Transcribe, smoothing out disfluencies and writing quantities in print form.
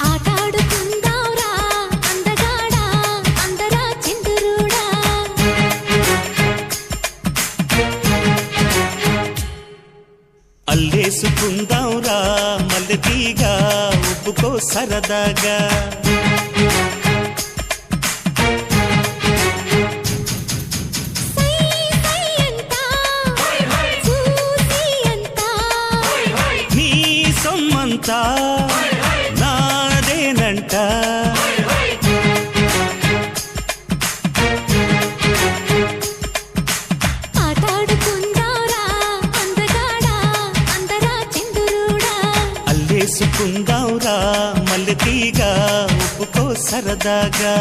ఆటాడుకుందాంరా అందగాడా అందరా చిందురుడా అల్లేసుకుందాంరా మల్లెతీగా ఉప్పుకో సరదాగా నీ సొమ్మంతా నాదేనంట ఆటాడుకుందాంరా అందగాడా అందరా చిందురుడా అల్లేసుకుందాంరా మల్లెతీగా ఉప్పుకో సరదాగా